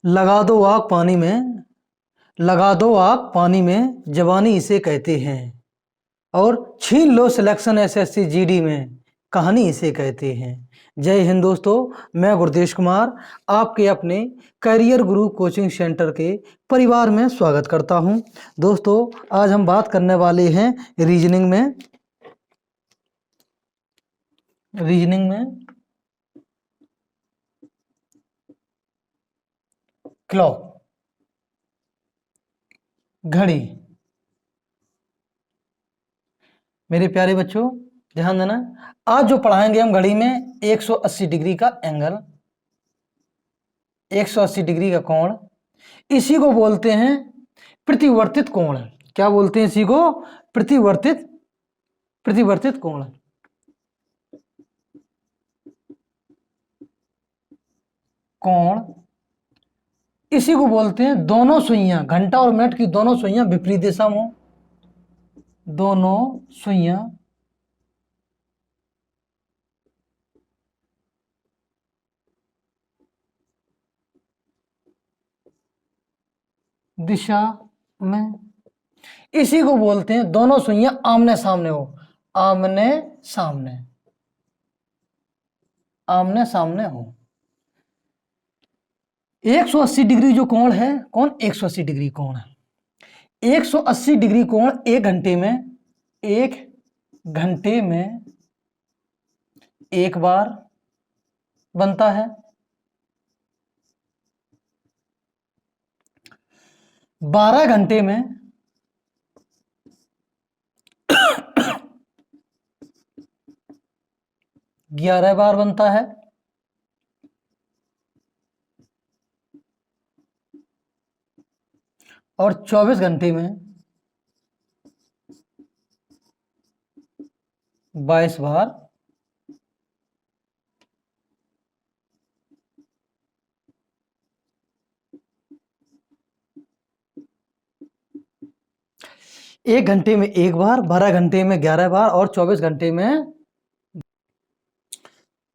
लगा दो आग पानी में, लगा दो आग पानी में, जवानी इसे कहते हैं। और छीन लो सिलेक्शन एसएससी जीडी में, कहानी इसे कहते हैं। जय हिंद दोस्तों, मैं गुरदेश कुमार आपके अपने करियर गुरु कोचिंग सेंटर के परिवार में स्वागत करता हूं। दोस्तों, आज हम बात करने वाले हैं रीजनिंग में क्लॉक, घड़ी। मेरे प्यारे बच्चों ध्यान देना, आज जो पढ़ाएंगे हम घड़ी में 180 डिग्री का एंगल, 180 डिग्री का कोण, इसी को बोलते हैं प्रतिवर्तित कोण। क्या बोलते हैं इसी को? प्रतिवर्तित कोण। कोण इसी को बोलते हैं दोनों सुइयां, घंटा और मिनट की दोनों सुइयां विपरीत दिशा में हो, दोनों सुइयां दिशा में, इसी को बोलते हैं दोनों सुइयां आमने सामने हो, आमने सामने, आमने सामने हो। 180 डिग्री जो कोण है, कौन 180 डिग्री कोण है, 180 डिग्री कोण एक घंटे में एक बार बनता है। 12 घंटे में 11 बार बनता है। और 24 घंटे में 22 बार एक घंटे में एक बार, 12 घंटे में 11 बार और 24 घंटे में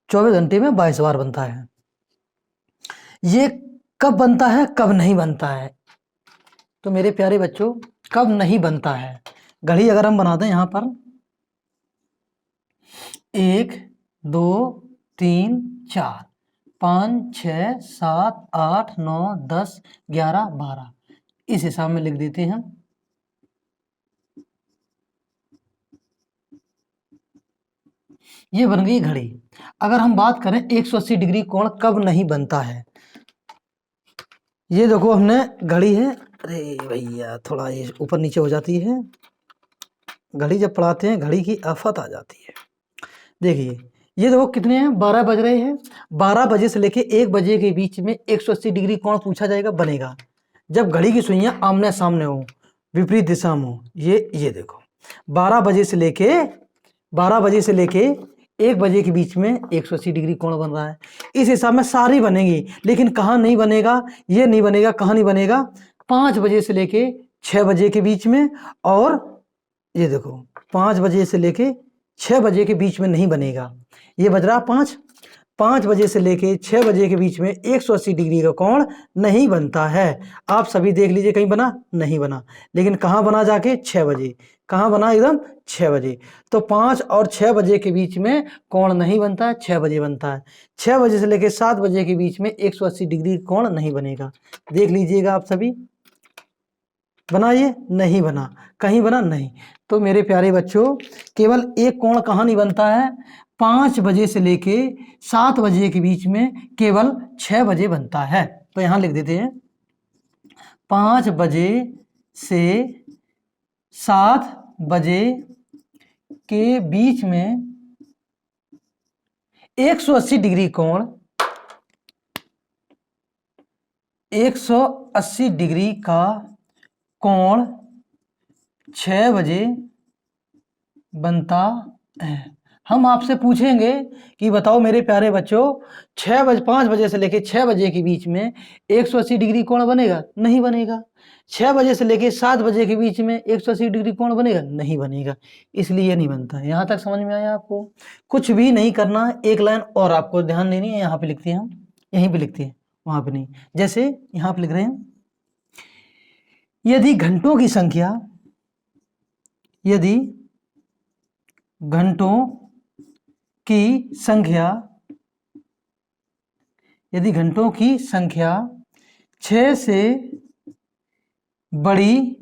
22 बार बनता है। ये कब बनता है, कब नहीं बनता है? तो मेरे प्यारे बच्चों, कब नहीं बनता है, घड़ी अगर हम बना दें यहां पर 1 2 3 4 5 6 7 8 9 10 11 12, इस हिसाब में लिख देते हैं। ये बन गई घड़ी। अगर हम बात करें 180 डिग्री कोण कब नहीं बनता है, ये देखो हमने घड़ी है, अरे भैया थोड़ा ये ऊपर नीचे हो जाती है घड़ी, जब पढ़ाते हैं घड़ी की आफत आ जाती है। देखिए ये देखो कितने हैं, 12 बज रहे हैं। 12 बजे से लेके 1 बजे के बीच में 180 डिग्री कोण पूछा जाएगा, बनेगा जब घड़ी की सुइयां आमने सामने हो, विपरीत दिशा में हो। ये देखो 12 बजे से लेके 1 बजे के बीच में 180 डिग्री कोण बन रहा है। इस हिसाब में सारी बनेगी, लेकिन कहाँ नहीं बनेगा, ये नहीं बनेगा। कहाँ नहीं बनेगा? 5 बजे से लेके 6 बजे के बीच में, और ये देखो 5 बजे से लेके 6 बजे के बीच में नहीं बनेगा। ये बज रहा 5 बजे से लेके 6 बजे के बीच में 180 डिग्री का कोण नहीं बनता है। आप सभी देख लीजिए, कहीं बना नहीं बना, लेकिन कहाँ बना जाके 6 बजे, कहाँ बना एकदम 6 बजे। तो 5 और 6 बजे के बीच में कोण नहीं बनता है, 6 बजे बनता है। 6 बजे से लेके 7 बजे के बीच में 180 डिग्री कोण नहीं बनेगा। देख लीजिएगा आप सभी, बना ये नहीं बना, कहीं बना नहीं। तो मेरे प्यारे बच्चों, केवल एक कोण कहाँ नहीं बनता है, 5 बजे से लेके 7 बजे के बीच में केवल 6 बजे बनता है। तो यहां लिख देते हैं 5 बजे से 7 बजे के बीच में 180 डिग्री कोण, 180 डिग्री का कोण 6 बजे बनता है। हम आपसे पूछेंगे कि बताओ मेरे प्यारे बच्चों, 5 बजे से लेके 6 बजे के बीच में 180 डिग्री कोण बनेगा? नहीं बनेगा। 6 बजे से लेके 7 बजे के बीच में 180 डिग्री कोण बनेगा? नहीं बनेगा, इसलिए नहीं बनता। यहां तक समझ में आया आपको? कुछ भी नहीं करना, एक लाइन और आपको ध्यान देनी है, यहाँ पे लिखते हैं हम, यहीं पे लिखते हैं वहां पे नहीं। जैसे यहां पे लिख रहे हैं, यदि घंटों की संख्या, यदि घंटों की संख्या, यदि घंटों की संख्या 6 से बड़ी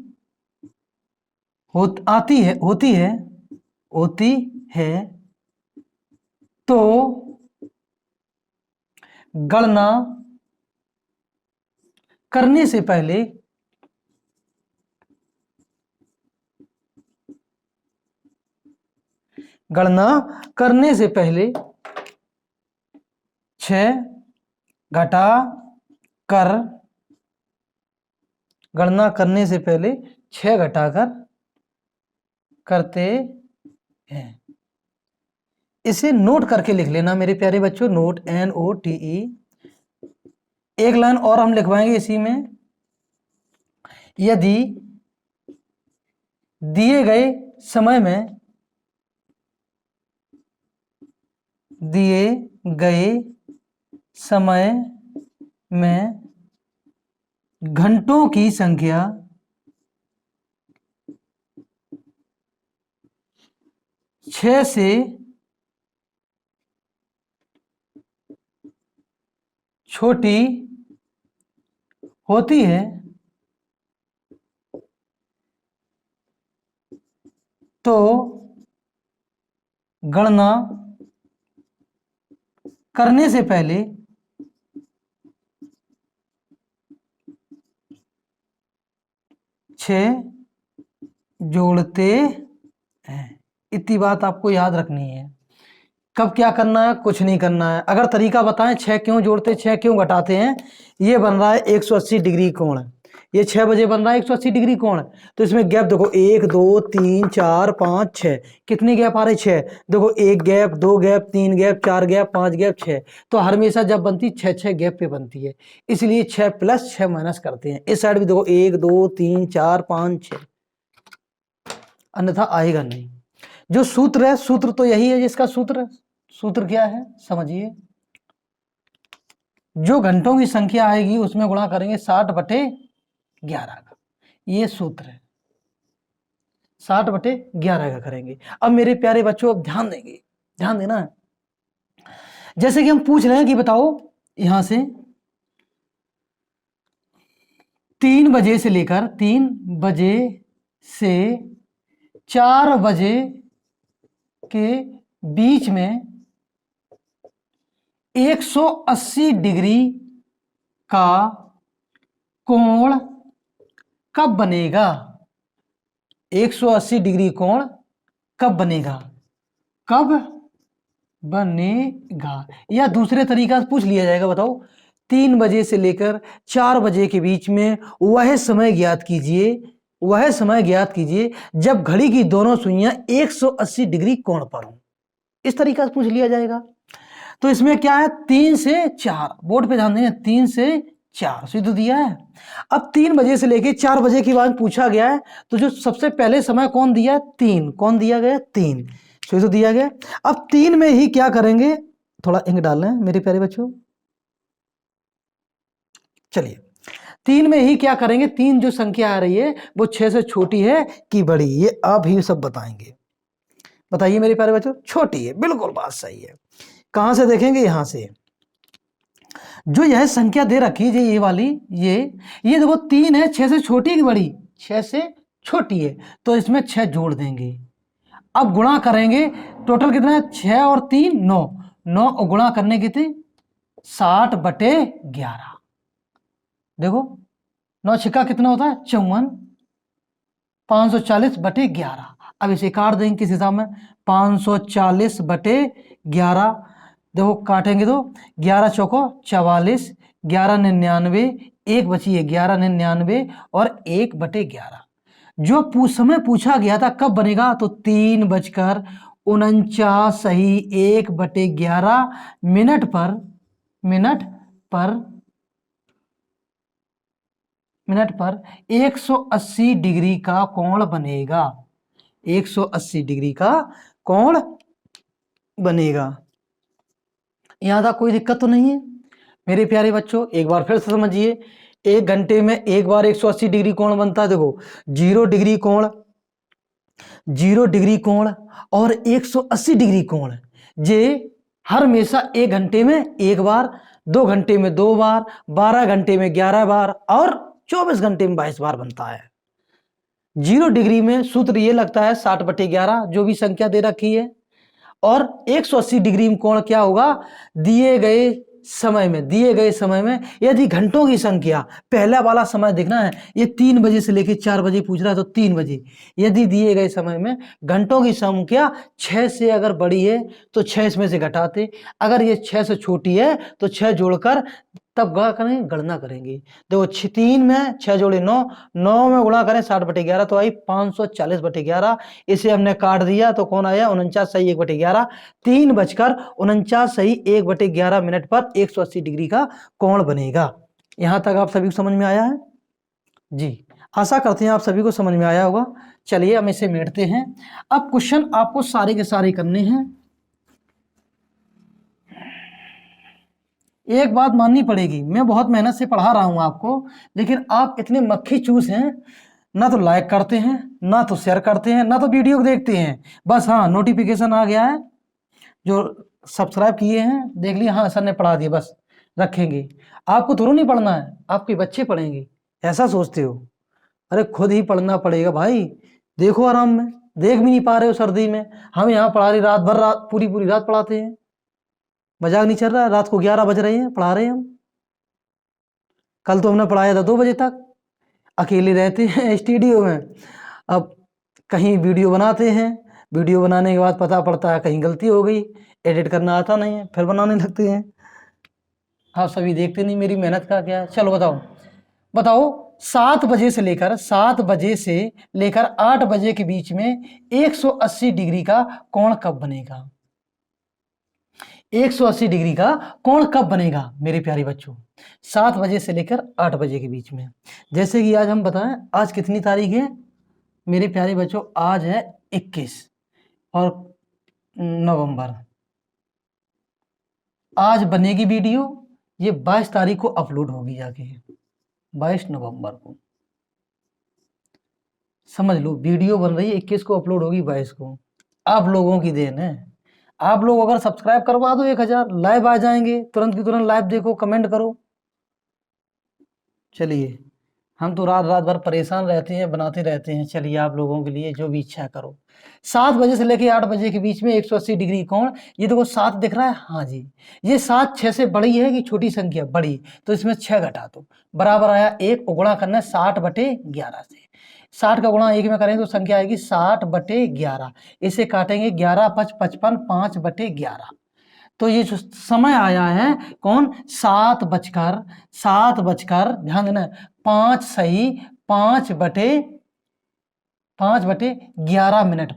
होती है तो गणना करने से पहले गणना करने से पहले 6 घटा कर, गणना करने से पहले 6 घटाकर करते हैं। इसे नोट करके लिख लेना मेरे प्यारे बच्चों, नोट NOTE। एक लाइन और हम लिखवाएंगे इसी में, यदि दिए गए समय में, दिए गए समय में घंटों की संख्या 6 से छोटी होती है तो गणना करने से पहले 6 जोड़ते हैं। इतनी बात आपको याद रखनी है। कब क्या करना है, कुछ नहीं करना है। अगर तरीका बताएं 6 क्यों जोड़ते, 6 क्यों घटाते हैं। ये बन रहा है 180 डिग्री कोण, ये 6 बजे बन रहा है 180 डिग्री कोण। तो इसमें गैप देखो 1 2 3 4 5 6, कितने गैप आ रहे 6। देखो 1 gap, 2 gap, 3 gap, 4 gap, 5 gap, 6। तो हमेशा जब बनती 6 गैप पे बनती है, इसलिए 6 प्लस 6 माइनस करते हैं। इस साइड भी देखो 1 2 3 4 5 6, अन्यथा आएगा नहीं। जो सूत्र है, सूत्र तो यही है जिसका सूत्र क्या है समझिए। जो घंटों की संख्या आएगी उसमें गुणा करेंगे 60/11 का, ये सूत्र है। 60/11 का करेंगे। अब मेरे प्यारे बच्चों, अब ध्यान देंगे, ध्यान देना है। जैसे कि हम पूछ रहे हैं कि बताओ यहां से 3 बजे से लेकर 3 बजे से 4 बजे के बीच में 180 डिग्री का कोण कब बनेगा। 180 डिग्री कोण कब बनेगा, कब बनेगा। या दूसरे तरीका से पूछ लिया जाएगा, बताओ 3 बजे से लेकर 4 बजे के बीच में वह समय ज्ञात कीजिए, वह समय ज्ञात कीजिए जब घड़ी की दोनों सुइयां 180 डिग्री कोण पर हों। इस तरीका से पूछ लिया जाएगा। तो इसमें क्या है, 3 से 4, बोर्ड पे ध्यान देंगे, 3 से 4 सिद्ध दिया है। अब 3 बजे से लेके 4 बजे की बात पूछा गया है, तो जो सबसे पहले समय कौन दिया है, 3, कौन दिया गया, 3 सिद्ध दिया गया। अब 3 में ही क्या करेंगे, थोड़ा इंक डाल लें मेरे प्यारे बच्चों। चलिए 3 में ही क्या करेंगे, 3 जो संख्या आ रही है वो 6 से छोटी है कि बड़ी, ये आप ही सब बताएंगे। बताइए मेरे प्यारे बच्चों, छोटी है, बिल्कुल बात सही है। कहां से देखेंगे, यहां से। जो यह संख्या दे रखी है ये वाली, ये देखो 3 है, 6 से छोटी है कि बड़ी, 6 से छोटी है, तो इसमें 6 जोड़ देंगे। अब गुणा करेंगे, टोटल कितना है, 6 और 3 9, 9 और गुणा करने की थी 60/11। देखो 9 छिक्का कितना होता है 54, 540/11। अब इसे काट देंगे किस हिसाब में, 540/11। देखो काटेंगे तो 11 चौको 44, 1199, एक बची है 1199 और 1/11। जो समय पूछा गया था कब बनेगा, तो 3:49 सही 1/11 मिनट पर 180 डिग्री का कोण बनेगा, 180 डिग्री का कोण बनेगा। यहां तक कोई दिक्कत तो नहीं है। मेरे प्यारे बच्चों एक बार फिर से समझिए, 1 घंटे में एक बार 180 डिग्री कोण बनता है। देखो 0 डिग्री कोण, 0 डिग्री कोण और 180 डिग्री कोण, ये हर हमेशा 1 घंटे में एक बार, 2 घंटे में 2 बार, 12 घंटे में 11 बार और 24 घंटे में 22 बार बनता है। 0 डिग्री में सूत्र ये लगता है 60/11, जो भी संख्या दे रखी है। और 180 डिग्री में कोण क्या होगा, दिए गए समय में यदि घंटों की संख्या, पहला वाला समय देखना है, ये 3 बजे से लेकर 4 बजे पूछ रहा है, तो 3 बजे यदि दिए गए समय में घंटों की संख्या 6 से अगर बड़ी है तो 6 इसमें से घटाते, अगर ये 6 से छोटी है तो 6 जोड़कर तब गणना करेंगे। देखो 3 में 6 जोड़े 9, 9 में गुणा करें 60/11 तो आई 540/11। इसे हमने काट दिया तो कौन आया 49 सही 1/11। 3:49 सही 1/11 मिनट पर 180 डिग्री का कोण बनेगा। यहां तक आप सभी को समझ में आया है जी? आशा करते हैं आप सभी को समझ में आया होगा। चलिए हम इसे मेटते हैं। अब क्वेश्चन आपको सारे के सारे करने हैं। एक बात माननी पड़ेगी, मैं बहुत मेहनत से पढ़ा रहा हूं आपको, लेकिन आप इतने मक्खी चूस हैं, ना तो लाइक करते हैं, ना तो शेयर करते हैं, ना तो वीडियो देखते हैं। बस हाँ नोटिफिकेशन आ गया है, जो सब्सक्राइब किए हैं देख लिया, हाँ सर ने पढ़ा दिया, बस रखेंगे। आपको थोड़ा नहीं पढ़ना है, आपके बच्चे पढ़ेंगे, ऐसा सोचते हो? अरे खुद ही पढ़ना पड़ेगा भाई। देखो आराम में, देख भी नहीं पा रहे हो सर्दी में, हम यहाँ पढ़ा रहे रात भर, रात पूरी रात पढ़ाते हैं। मजाक नहीं चल रहा, रात को 11 बज रहे हैं पढ़ा रहे हैं हम। कल तो हमने पढ़ाया था 2 बजे तक, अकेले रहते हैं स्टूडियो में। अब कहीं वीडियो बनाते हैं, वीडियो बनाने के बाद पता पड़ता है कहीं गलती हो गई, एडिट करना आता नहीं है, फिर बनाने लगते हैं। आप सभी देखते नहीं मेरी मेहनत का क्या है। चलो बताओ 7 बजे से लेकर 8 बजे के बीच में 180 डिग्री का कोण कब बनेगा? 180 डिग्री का कोण कब बनेगा मेरे प्यारे बच्चों? 7 बजे से लेकर 8 बजे के बीच में। जैसे कि आज हम बताएं, आज कितनी तारीख है मेरे प्यारे बच्चों? आज है 21 और नवंबर। आज बनेगी वीडियो, ये 22 तारीख को अपलोड होगी जाके, 22 नवंबर को। समझ लो वीडियो बन रही है 21 को, अपलोड होगी 22 को। आप लोगों की देन है। आप लोग अगर सब्सक्राइब करवा दो 1000, लाइव आ जाएंगे, तुरंत की तुरंत लाइव देखो, कमेंट करो। चलिए हम तो रात भर परेशान रहते हैं, बनाते रहते हैं। चलिए आप लोगों के लिए जो भी इच्छा करो। 7 बजे से लेकर 8 बजे के बीच में 180 डिग्री कोण, ये देखो 7 दिख रहा है, हाँ जी। ये 7 6 से बड़ी है कि छोटी संख्या? बड़ी, तो इसमें 6 घटा दो, बराबर आया 1। गुणा करना है 60/11 से। 60 का गुणा 1 में करें तो संख्या आएगी 60/11। इसे काटेंगे 11 5 55, 5/11। तो ये जो समय आया है कौन? 7 बजकर ध्यान देना, 5 सही 5/11 मिनट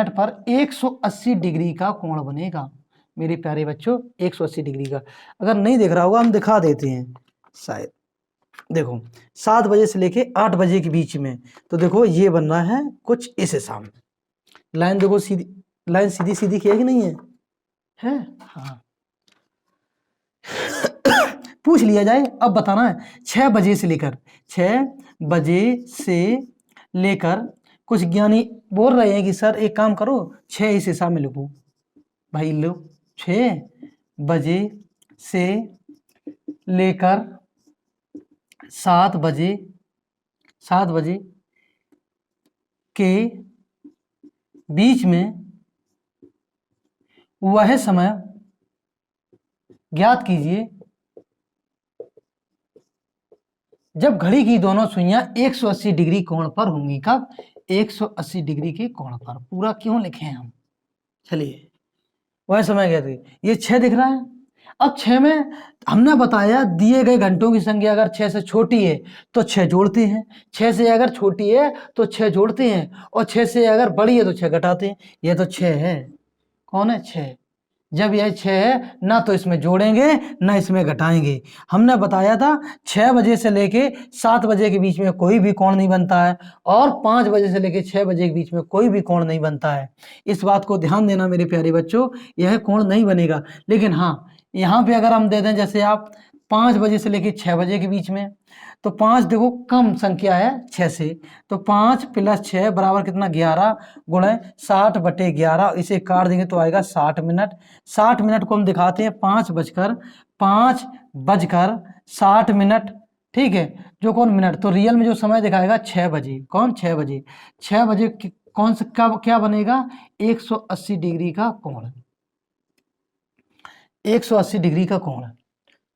पर 180 डिग्री का कोण बनेगा मेरे प्यारे बच्चों, 180 डिग्री का। अगर नहीं दिख रहा होगा हम दिखा देते हैं शायद। देखो 7 बजे से लेके 8 बजे के बीच में, तो देखो ये बन रहा है कुछ इस हिसाब में। लाइन देखो सीधी, लाइन सीधी सीधी की है कि नहीं है? हाँ पूछ लिया जाए। अब बताना है 6 बजे से लेकर कुछ ज्ञानी बोल रहे हैं कि सर एक काम करो 6 इस हिसाब में लिखो। भाई लो 6 बजे से लेकर 7 बजे के बीच में वह समय ज्ञात कीजिए जब घड़ी की दोनों सुइयां 180 डिग्री कोण पर होंगी। कब? 180 डिग्री के कोण पर। पूरा क्यों लिखे हैं हम? चलिए वह समय ज्ञात कीजिए। ये 6 दिख रहा है। अब 6 में हमने बताया दिए गए घंटों की संख्या अगर 6 से छोटी है तो 6 जोड़ते हैं, 6 से अगर छोटी है तो 6 जोड़ते हैं, और 6 से अगर बड़ी है तो 6 घटाते हैं। ये तो 6 है। कौन है? 6। जब यह 6 है ना तो इसमें जोड़ेंगे ना इसमें घटाएंगे। हमने बताया था 6 बजे से लेके 7 बजे के बीच में कोई भी कोण नहीं बनता है और 5 बजे से लेके 6 बजे के बीच में कोई भी कोण नहीं बनता है। इस बात को ध्यान देना मेरे प्यारे बच्चों, यह कोण नहीं बनेगा। लेकिन हाँ, यहाँ पे अगर हम दे दें जैसे आप 5 बजे से लेके 6 बजे के बीच में, तो 5 देखो कम संख्या है 6 से, तो 5 + 6 बराबर कितना 11 गुणे 60/11, इसे काट देंगे तो आएगा 60 मिनट। 60 मिनट को हम दिखाते हैं 5 बजकर 60 मिनट, ठीक है। जो कौन मिनट, तो रियल में जो समय दिखाएगा 6 बजे, कौन 6 बजे, 6 बजे कौन सा क्या बनेगा, 180 डिग्री का कोण, 180 डिग्री का कोण,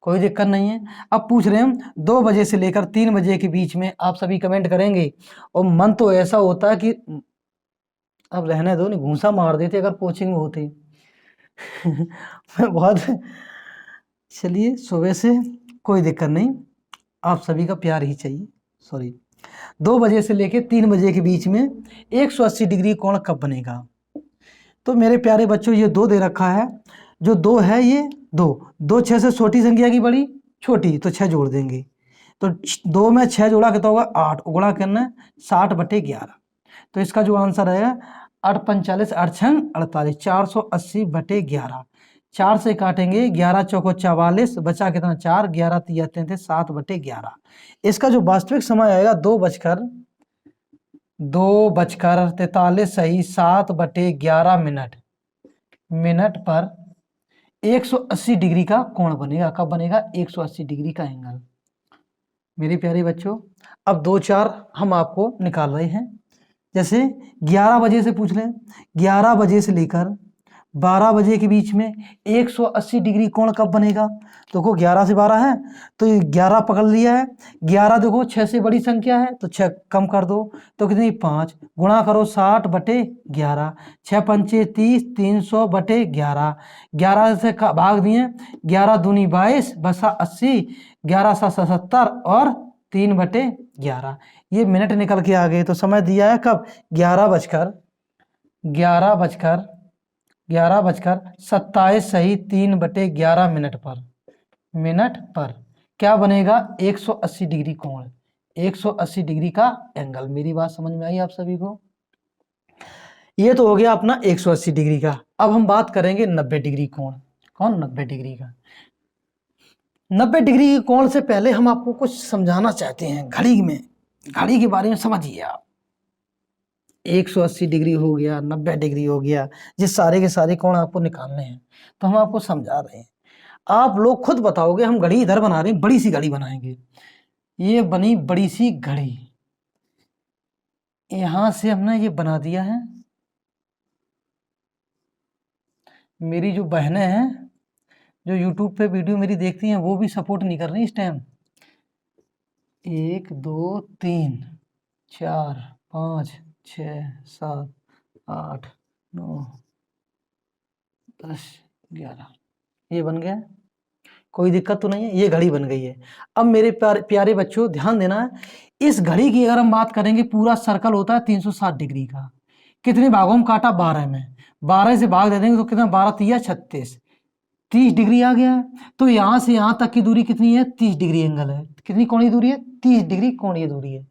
कोई दिक्कत नहीं है। अब पूछ रहे हैं हम 2 बजे से लेकर 3 बजे के बीच में, आप सभी कमेंट करेंगे और मन तो ऐसा होता है कि अब रहने दो, नहीं घूंसा मार देते अगर कोचिंग में होते मैं बहुत, चलिए सुबह से कोई दिक्कत नहीं, आप सभी का प्यार ही चाहिए, सॉरी। 2 बजे से लेकर 3 बजे के बीच में 180 डिग्री कोण कब बनेगा, तो मेरे प्यारे बच्चों ये 2 दे रखा है, जो 2 है ये 2 6 से छोटी संख्या की बड़ी छोटी, तो 6 जोड़ देंगे, तो 2 में 6 जोड़ा कितना होगा 8, गुणा करना है 60/11, तो इसका जो आंसर है 8 45 8 6 48, 480/11, 4 से काटेंगे 11 चौको 44, बचा कितना 4, 11 तिया 33, 7/11। इसका जो वास्तविक समय आएगा 2:43 सही 7/11 मिनट पर 180 डिग्री का कोण बनेगा। कब बनेगा, 180 डिग्री का एंगल। मेरे प्यारे बच्चों, अब 2-4 हम आपको निकाल रहे हैं, जैसे 11 बजे से पूछ लें, 11 बजे से लेकर 12 बजे के बीच में 180 डिग्री कोण कब बनेगा, देखो 11 से 12 है तो ये 11 पकड़ लिया है, 11 देखो 6 से बड़ी संख्या है तो 6 कम कर दो, तो कितनी 5, गुणा करो 60/11, 6 पंचे 30, 300/11, 11 से भाग दिए, 11 दूनी 22 बसा 80, 11 सा 77 और 3/11, ये मिनट निकल के आ गए। तो समय दिया है कब, 11:27 सही 3/11 मिनट पर क्या बनेगा, 180 डिग्री कोण, 180 डिग्री का एंगल। मेरी बात समझ में आई आप सभी को, ये तो हो गया अपना 180 डिग्री का। अब हम बात करेंगे 90 डिग्री कोण, कौन 90 डिग्री का। 90 डिग्री के कोण से पहले हम आपको कुछ समझाना चाहते हैं, घड़ी के बारे में समझिए आप। 180 डिग्री हो गया, 90 डिग्री हो गया, जिस सारे के सारे कोण आपको निकालने हैं, तो हम आपको समझा रहे हैं। आप लोग खुद बताओगे, हम घड़ी इधर बना रहे हैं, बड़ी सी घड़ी बनाएंगे, ये बनी बड़ी सी घड़ी, यहां से हमने ये बना दिया है। मेरी जो बहनें हैं जो YouTube पे वीडियो मेरी देखती हैं, वो भी सपोर्ट नहीं कर रही इस टाइम। 1 2 3 4 5 6 7 8 9 10 11, ये बन गया, कोई दिक्कत तो नहीं है, ये घड़ी बन गई है। अब मेरे प्यारे बच्चों ध्यान देना है, इस घड़ी की अगर हम बात करेंगे, पूरा सर्कल होता है 360 डिग्री का, कितने भागों में काटा, 12 में, 12 से भाग दे देंगे तो कितना, 12 तिया 36, 30 डिग्री आ गया है। तो यहां से यहां तक की दूरी कितनी है, 30 डिग्री एंगल है, कितनी कोणीय दूरी है, 30 डिग्री कोणीय दूरी है।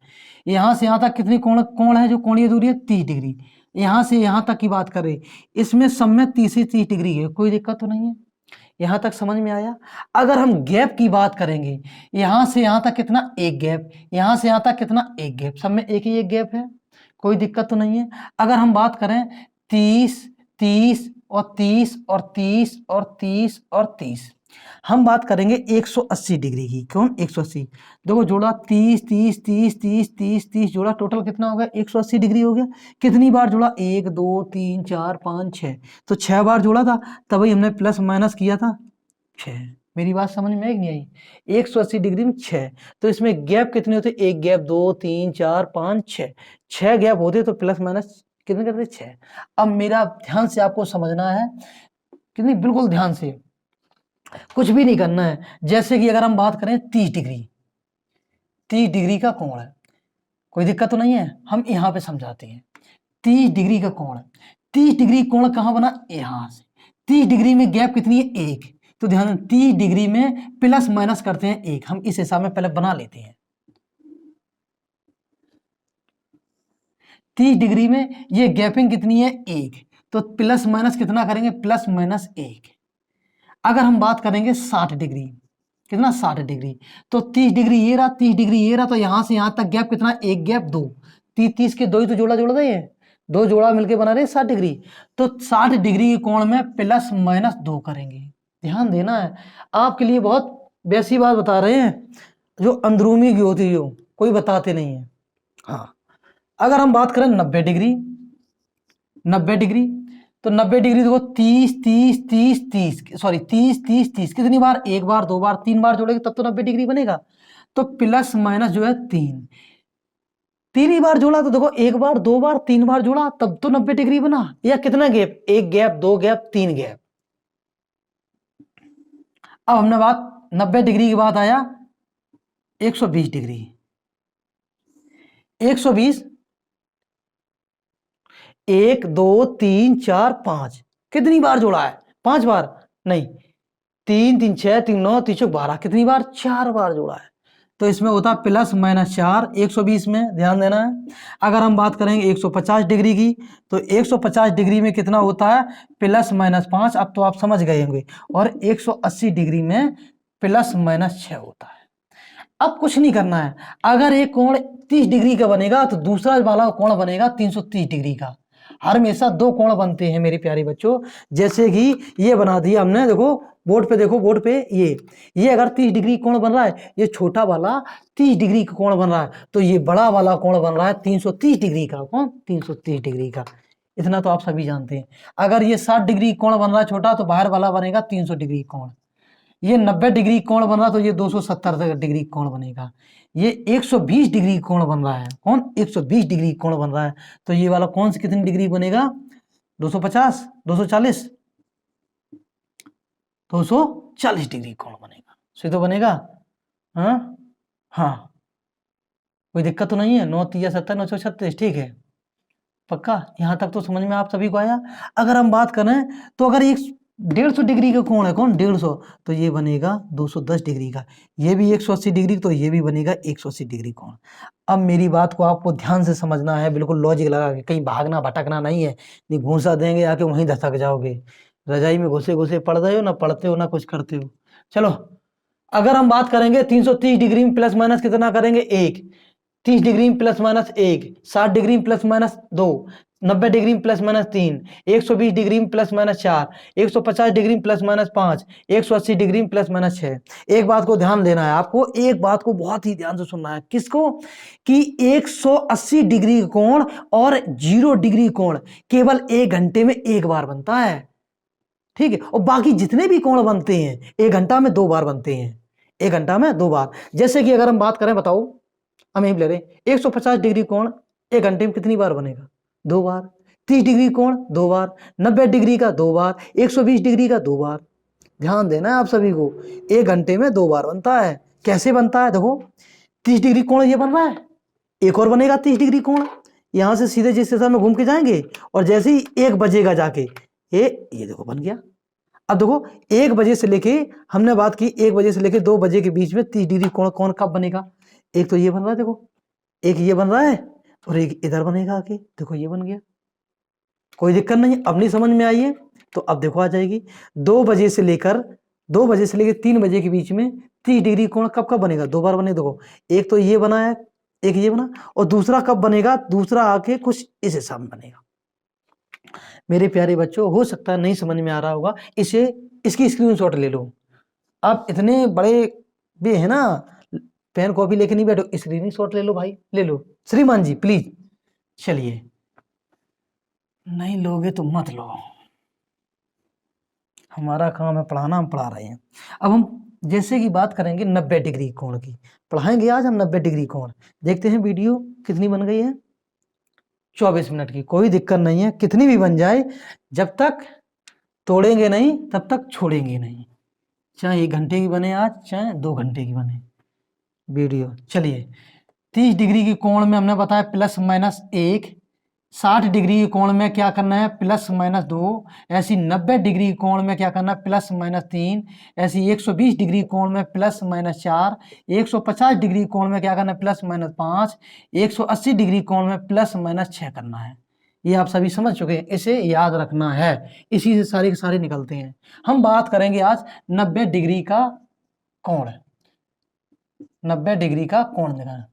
यहां से यहां तक कितनी कोण है जो कोणीय दूरी है, 30 डिग्री। यहां से यहां तक की बात करें, इसमें सब में 30 से 30 डिग्री है, कोई दिक्कत तो नहीं है, यहां तक समझ में आया। अगर हम गैप की बात करेंगे, यहां से यहां तक कितना, एक गैप, यहां से यहां तक कितना, एक गैप, सब में एक ही एक गैप है, कोई दिक्कत तो नहीं है। अगर हम बात करें 30 30 और 30 और 30 और 30 और 30, हम बात करेंगे 180 डिग्री की, कौन 180, देखो जोड़ा 30 30 30 30 30 30 जोड़ा, टोटल कितना हो गया, 180 डिग्री हो गया। कितनी बार जोड़ा, 1 2 3 4 5 6, तो 6 बार जोड़ा था, तभी हमने प्लस माइनस किया था 6। मेरी बात समझ में आई नहीं आई, 180 डिग्री में 6, तो इसमें गैप कितने होते, एक गैप, 2 3 4 5 6, 6 गैप होते तो प्लस माइनस कितने करते, 6। अब मेरा ध्यान से आपको समझना है, कितनी, बिल्कुल ध्यान से, कुछ भी नहीं करना है। जैसे कि अगर हम बात करें 30 डिग्री का कोण है, कोई दिक्कत तो नहीं है, हम यहां पे समझाते हैं। 30 डिग्री का कोण, 30 डिग्री कोण कहां बना, यहां से 30 डिग्री में गैप कितनी है? 1। तो ध्यान 30 डिग्री में प्लस माइनस करते हैं 1, हम इस हिसाब में पहले बना लेते हैं। 30 डिग्री में ये गैपिंग कितनी है? 1। तो प्लस माइनस कितना करेंगे? Plus minus 1। अगर हम बात करेंगे 60 डिग्री, कितना? 60 डिग्री। तो 30 डिग्री ये रहा, 30 डिग्री ये रहा, तो यहां से यहां तक गैप कितना? 1 गैप 2। 30 के 2 ही तो जोड़ा जोड़ दे, 2 जोड़ा मिलके बना रहे 60 डिग्री। तो 60 डिग्री के कोण में प्लस माइनस 2 करेंगे। ध्यान देना है, आपके लिए बहुत वैसी बात बता रहे हैं जो अंदरूनी की होती है, कोई बताते नहीं है। हाँ, अगर हम बात करें 90 डिग्री, 90 डिग्री, तो 90 डिग्री देखो 30 30 30 30 सॉरी 30 30 30 कितनी बार? 1 बार, 2 बार, 3 बार जोड़ेंगे तब तो 90 डिग्री बनेगा। तो प्लस माइनस जो है 3, 3 ही बार जोड़ा, तो देखो 1 बार, 2 बार, 3 बार जोड़ा तब तो 90 डिग्री बना। या कितना गैप? 1 gap, 2 gap, 3 gap. अब हमने बात 90 डिग्री के बाद आया 120 डिग्री। 120, 1 2 3 4 5 कितनी बार जोड़ा है? 5 बार नहीं, 3 3 6 3 9 3 12 कितनी बार? 4 बार जोड़ा है। तो इसमें होता है प्लस माइनस 4 120 में, ध्यान देना है। अगर हम बात करेंगे 150 डिग्री की, तो 150 डिग्री में कितना होता है? Plus minus 5। अब तो आप समझ गए होंगे। और 180 डिग्री में प्लस माइनस 6 होता है। अब कुछ नहीं करना है, अगर एक कोण 30 डिग्री का बनेगा तो दूसरा वाला कोण बनेगा 330 डिग्री का। हर हमेशा 2 कोण बनते हैं मेरे प्यारे बच्चों। जैसे कि ये बना दिया हमने, देखो बोर्ड पे, देखो बोर्ड पे, ये अगर 30 डिग्री कोण बन रहा है, ये छोटा वाला 30 डिग्री का कोण बन रहा है, तो ये बड़ा वाला कोण बन रहा है 330 डिग्री का। कौन? 330 डिग्री का। इतना तो आप सभी जानते हैं। अगर ये 60 डिग्री कोण बन रहा है छोटा, तो बाहर वाला बनेगा 300 डिग्री कोण। ये 90 डिग्री कोण बन रहा, तो ये 270 डिग्री कोण बनेगा। ये 120 डिग्री कोण बन रहा है। कौन? 120 डिग्री कोण बन रहा है। तो ये वाला कौन सी कितनी डिग्री बनेगा? 250, 240, 240 डिग्री कोण बनेगा। सही तो बनेगा? हाँ हाँ, कोई दिक्कत तो नहीं है? 9 3 70 9 36, ठीक है, पक्का? यहां तक तो समझ में आप सभी को आया। अगर हम बात करें तो अगर एक 150 डिग्री का कोण है, कौन? 150, तो ये बनेगा 210 डिग्री का। ये भी 180 डिग्री, तो ये भी बनेगा 180 डिग्री कोण। अब मेरी बात को आपको ध्यान से समझना है, बिल्कुल लॉजिक लगा के, कहीं भागना भटकना नहीं है। नहीं घूसा देंगे आके वहीं धसक जाओगे, रजाई में घुसे घुसे पढ़ रहे हो, ना पढ़ते हो ना कुछ करते हो। चलो, अगर हम बात करेंगे 330 डिग्री में प्लस माइनस कितना करेंगे? 1। 30 डिग्री में प्लस माइनस 1, 60 डिग्री में प्लस माइनस 2, 90 डिग्री में प्लस माइनस 3, 120 डिग्री में प्लस माइनस 4, 150 डिग्री में प्लस माइनस 5, 180 डिग्री में प्लस माइनस 6। एक बात को ध्यान देना है आपको, एक बात को बहुत ही ध्यान से सुनना है। किसको? कि 180 डिग्री कोण और 0 डिग्री कोण केवल 1 घंटे में 1 बार बनता है, ठीक है? और बाकी जितने भी कोण बनते हैं 1 घंटा में 2 बार बनते हैं, 1 घंटा में 2 बार। जैसे कि अगर हम बात करें, बताओ, हम यही ले रहे हैं, 150 डिग्री कोण 1 घंटे में कितनी बार बनेगा? 2 बार। 30 डिग्री कोण 2 बार, 90 डिग्री का 2 बार, 120 डिग्री का 2 बार। ध्यान देना है आप सभी को, 1 घंटे में 2 बार बनता है। कैसे बनता है? देखो 30 डिग्री कोण ये बन रहा है, एक और बनेगा 30 डिग्री कोण। यहां से सीधे जिस दिशा में घूम के जाएंगे, और जैसे ही 1 बजेगा जाके ये देखो बन गया। अब देखो 1 बजे से लेके, हमने बात की 1 बजे से लेके 2 बजे के बीच में 30 डिग्री कोण कौन कब बनेगा? एक तो ये बन रहा है, देखो एक ये बन रहा है, और एक इधर बनेगा आके, देखो ये बन गया। कोई दिक्कत नहीं, अब नहीं समझ में आई है तो अब देखो आ जाएगी। 2 बजे से लेकर 3 बजे के बीच में 30 डिग्री कोण कब कब बनेगा? 2 बार बने। देखो एक तो ये बना है, एक ये बना, और दूसरा कब बनेगा? दूसरा आके कुछ इस हिसाब में बनेगा। मेरे प्यारे बच्चों, हो सकता है नहीं समझ में आ रहा होगा, इसकी स्क्रीनशॉट ले लो। आप इतने बड़े भी है ना, पेन कॉपी लेके नहीं बैठो, स्क्रीनशॉट ले लो भाई, ले लो श्रीमान जी प्लीज। चलिए, नहीं लोगे तो मत लो, हमारा काम है पढ़ाना, हम पढ़ा रहे हैं। अब हम जैसे कि बात करेंगे 90 डिग्री कोण की, पढ़ाएंगे आज हम 90 डिग्री कोण। देखते हैं वीडियो कितनी बन गई है, 24 मिनट की। कोई दिक्कत नहीं है, कितनी भी बन जाए, जब तक तोड़ेंगे नहीं तब तक छोड़ेंगे नहीं, चाहे 1 घंटे की बने आज, चाहे 2 घंटे की बने वीडियो। चलिए, 30 डिग्री की कोण में हमने बताया प्लस माइनस 1, 60 डिग्री के कोण में क्या करना है, +-2। ऐसी 90 डिग्री के कोण में क्या करना है, +-3। ऐसी 120 डिग्री कोण में +-4। 150 डिग्री कोण में क्या करना है, +-5। 180 डिग्री कोण में +-6 करना है। ये आप सभी समझ चुके हैं, इसे याद रखना है। इसी से सारे के सारे निकलते हैं। हम बात करेंगे आज 90 डिग्री का कोण। 90 डिग्री का कोण निकालना।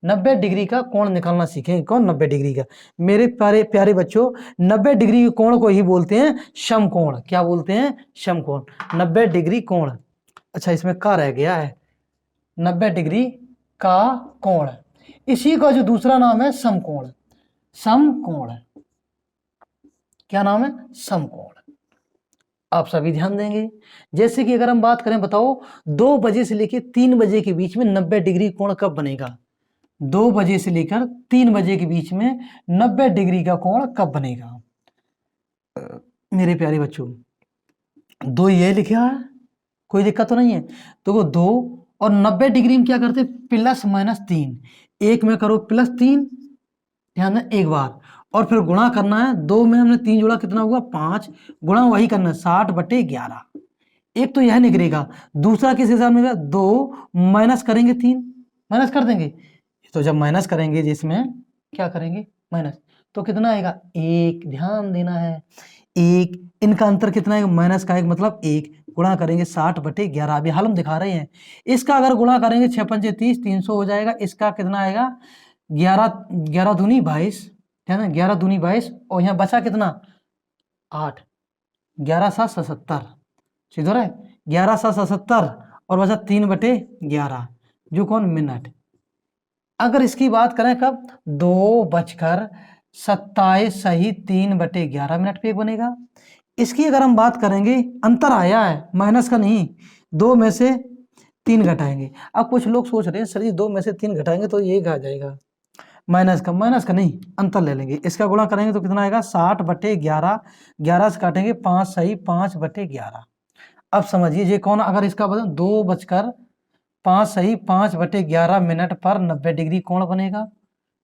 90 डिग्री का कोण निकालना सीखेंगे। कौन 90 डिग्री का? मेरे प्यारे प्यारे बच्चों, 90 डिग्री के कोण को ही बोलते हैं समकोण। क्या बोलते हैं? समकोण। 90 डिग्री कोण। अच्छा, इसमें का रह गया है, 90 डिग्री का कोण। इसी का जो दूसरा नाम है समकोण। समकोण। क्या नाम है? समकोण। आप सभी ध्यान देंगे। जैसे कि अगर हम बात करें, बताओ 2 बजे से लेकर 3 बजे के बीच में 90 डिग्री कोण कब बनेगा? 2 बजे से लेकर 3 बजे के बीच में 90 डिग्री का कोण कब बनेगा? मेरे प्यारे बच्चों, 2 ये लिखा है, कोई दिक्कत तो नहीं है। तो 2 और 90 डिग्री में क्या करते हैं, +-3। एक में करो +3, ध्यान दें, एक बार, और फिर गुणा करना है। 2 में हमने 3 जोड़ा, कितना हुआ? 5। गुणा वही करना है, 60/11। एक तो यह निकलेगा, दूसरा किस हिसाब में? 2 माइनस करेंगे 3, माइनस कर देंगे। तो जब माइनस करेंगे, जिसमें क्या करेंगे, माइनस, तो कितना आएगा? 1। ध्यान देना है, 1। इनका अंतर कितना है? माइनस का 1, मतलब 1। गुणा करेंगे 60/11। अभी हाल हम दिखा रहे हैं। इसका अगर गुणा करेंगे 6×5 = 30, 300 हो जाएगा। इसका कितना आएगा? 11 दूनी 22, है ना, 11 दूनी 22। और यहाँ बचा कितना? 8। 11 7 77, सीधो रहे, 11 7 77, और बचा 3/11, जो कौन? मिनट। अगर इसकी बात करें कब? 2:27 सही 3/11 मिनट पे एक बनेगा। इसकी अगर हम बात करेंगे, अंतर आया है, माइनस का नहीं, 2 में से 3 घटाएंगे। अब कुछ लोग सोच रहे हैं, सर जी 2 में से 3 घटाएंगे तो ये आ जाएगा माइनस का। माइनस का नहीं, अंतर ले लेंगे। इसका गुणा करेंगे तो कितना आएगा? 60/11। 11 से काटेंगे 5 सही 5/11। अब समझिए ये कौन, अगर इसका बदल 2:05 सही 5/11 मिनट पर 90 डिग्री कोण बनेगा।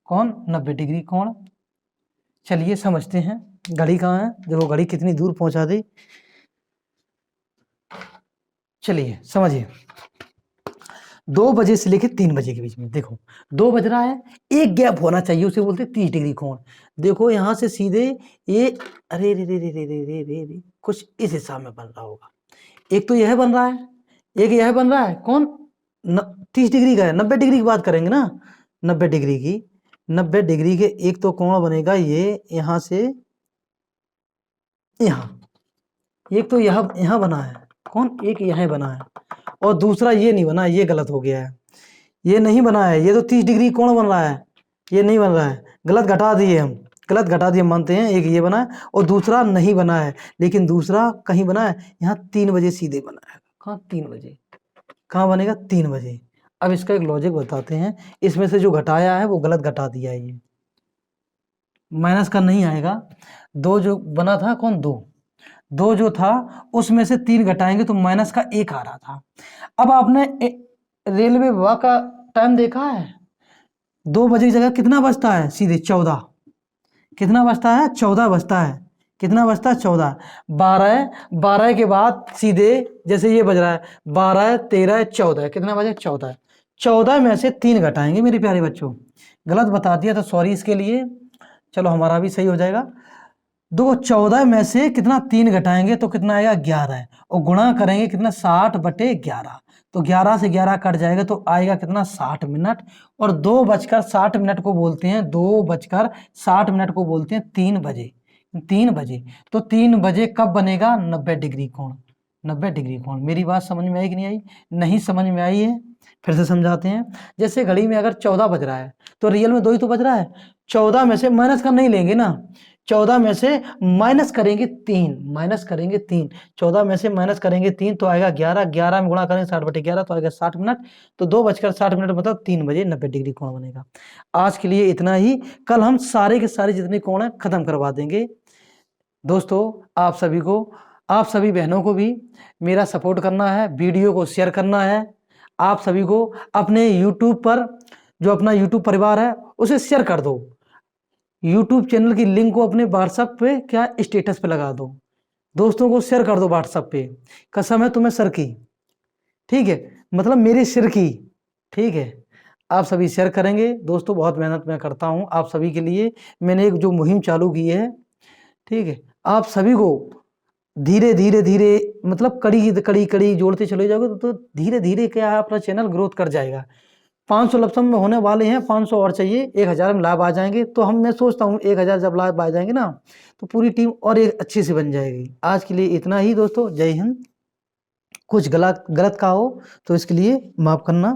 कौन? 90 डिग्री कोण। चलिए समझते हैं। घड़ी कहाँ है? देखो घड़ी कितनी दूर पहुंचा दी। चलिए समझिए, 2 बजे से लेकर 3 बजे के बीच में, देखो 2 बज रहा है, एक गैप होना चाहिए, उसे बोलते हैं 30 डिग्री कोण। देखो यहां से सीधे ये, अरे रे रे रे रे रे रे रे रे, कुछ इस हिसाब में बन रहा होगा। एक तो यह बन रहा है, एक यह बन रहा है। कौन? 30 डिग्री का है। 90 डिग्री की बात करेंगे ना, 90 डिग्री की, 90 डिग्री के एक तो कोण बनेगा ये यहां से यहां, एक तो यहां बना है। कौन? एक यहां बना है, और दूसरा ये नहीं बना, ये गलत हो गया है। ये नहीं बना है, ये तो 30 डिग्री कोण बन रहा है, ये नहीं बन रहा है, गलत घटा दिए हम, गलत घटा दिए, मानते हैं। एक ये बना है और दूसरा नहीं बना है, लेकिन दूसरा कहीं बना है, यहाँ 3 बजे सीधे बना है। कहाँ? 3 बजे। कहाँ बनेगा? 3 बजे। अब इसका एक लॉजिक बताते हैं। इसमें से जो घटाया है वो गलत घटा दिया है, ये माइनस का नहीं आएगा। 2 जो बना था, कौन? 2 जो था उसमें से 3 घटाएंगे तो माइनस का 1 आ रहा था। अब आपने रेलवे विभाग का टाइम देखा है? 2 बजे की जगह कितना बजता है? सीधे 14। कितना बजता है? 14 बजता है। कितना बजता है? 14। 12 के बाद सीधे जैसे ये बज रहा है, 12 13 14, कितना बजे? 14। 14 में से 3 घटाएंगे मेरे प्यारे बच्चों। गलत बता दिया तो सॉरी इसके लिए, चलो हमारा भी सही हो जाएगा। 14 में से कितना? 3 घटाएंगे तो कितना आएगा? 11। और गुणा करेंगे कितना? 60/11। तो 11 से 11 कट जाएगा तो आएगा कितना? 60 मिनट। और 2:60 को बोलते हैं, 2:60 को बोलते हैं 3 बजे। 3 बजे, तो 3 बजे कब बनेगा? 90 डिग्री कोण। 90 डिग्री कोण। मेरी बात समझ में आई कि नहीं आई? नहीं समझ में आई है, फिर से समझाते हैं। जैसे घड़ी में अगर 14 बज रहा है तो रियल में 2 ही तो बज रहा है। 14 में से माइनस का नहीं लेंगे ना, 14 में से माइनस करेंगे 3, माइनस करेंगे 3, 14 में से माइनस करेंगे 3 तो आएगा 11, 11 में गुणा करेंगे 60/11 तो आएगा 60 मिनट। तो 2:60 मतलब 3 बजे 90 डिग्री कोण बनेगा। आज के लिए इतना ही, कल हम सारे के सारे जितने कोण हैं खत्म करवा देंगे। दोस्तों आप सभी को, आप सभी बहनों को भी मेरा सपोर्ट करना है, वीडियो को शेयर करना है। आप सभी को अपने यूट्यूब पर, जो अपना यूट्यूब परिवार है उसे शेयर कर दो। यूट्यूब चैनल की लिंक को अपने व्हाट्सएप पे क्या स्टेटस पे लगा दो, दोस्तों को शेयर कर दो व्हाट्सएप पे, कसम है तुम्हें सर की, ठीक है, मतलब मेरे सिर की, ठीक है। आप सभी शेयर करेंगे दोस्तों, बहुत मेहनत मैं करता हूँ आप सभी के लिए, मैंने एक जो मुहिम चालू की है, ठीक है, आप सभी को धीरे धीरे धीरे मतलब कड़ी कड़ी कड़ी जोड़ते चले जाओगे तो धीरे धीरे क्या है अपना चैनल ग्रोथ कर जाएगा। 500 लमसम में होने वाले हैं, 500 और चाहिए, 1000 में लाभ आ जाएंगे, तो हम मैं सोचता हूँ 1000 जब लाभ आ जाएंगे ना तो पूरी टीम और एक अच्छी से बन जाएगी। आज के लिए इतना ही दोस्तों, जय हिंद। कुछ गलत गलत कहा हो तो इसके लिए माफ करना।